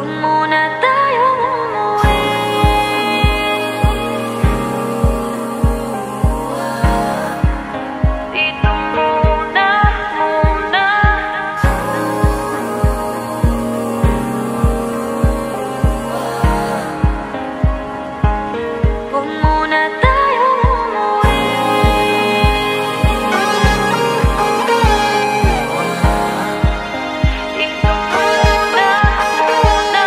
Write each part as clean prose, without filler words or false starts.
Huwag muna tayong umuwi. Dito muna, muna. Huwag muna tayong umuwi. Dito muna, muna.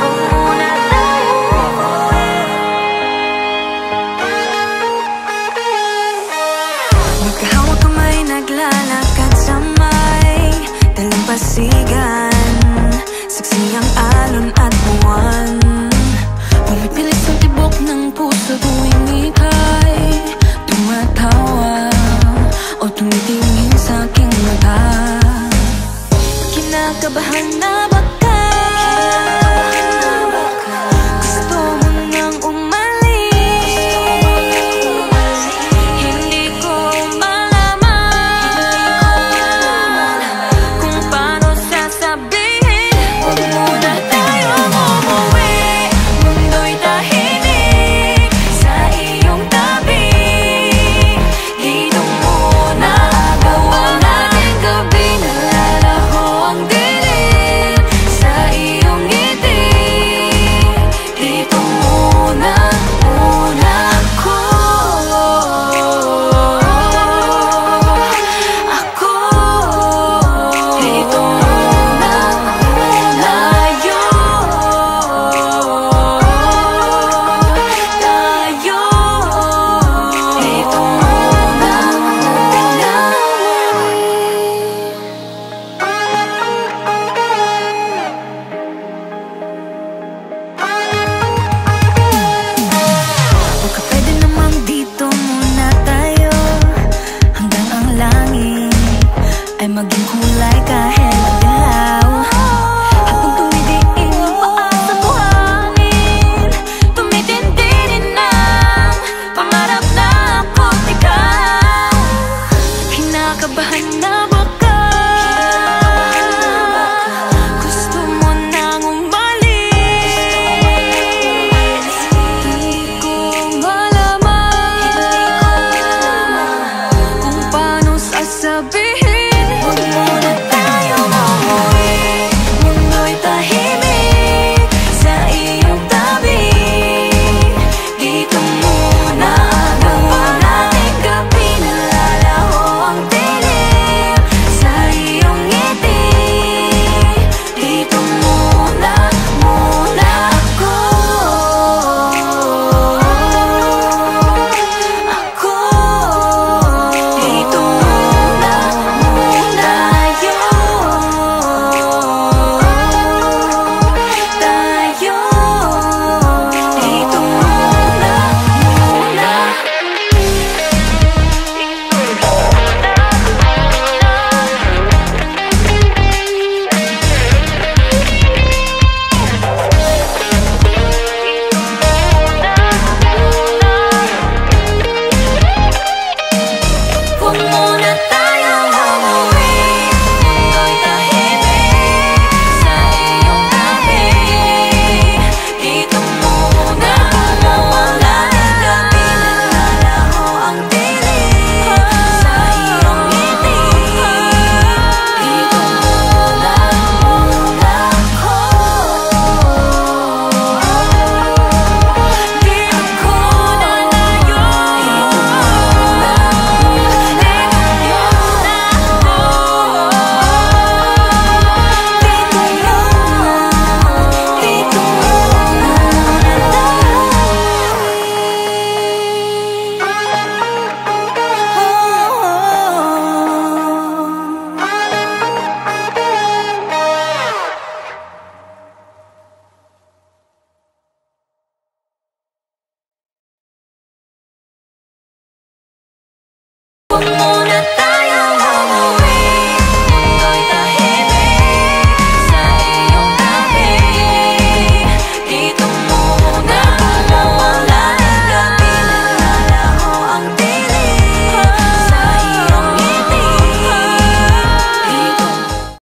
Huwag muna tayong umuwi. Magkahawak kamay, naglalakad sa may dalampasigan. Saksi ang alon at buwan. Pumipilis ang tibok ng puso tuwing ika'y tumatawa o tumitingin sa aking mata. Kinakabahan na baka gusto mo nang umalis. Hindi ko malaman kung paano sasabihin. Huwag muna tayong umuwi. Mundo'y tahimik sa iyong tabi. Dito muna gawa natin gabi. Nalalaho ang dilim sa iyong ngiti. Dito muna, muna ako. Dito muna, muna tayo. Dito muna, muna. Baka pwede namang dito muna tayo hanggang ang langit ay maging kulay kahit madilaw. Habang tumidiin ang paa sa buhangin, tumitindi din ang pangarap na ako't ikaw. Kinakabahan na baka gusto mo nang umalis. Hindi ko malaman kung paano sasabihin. Huwag mo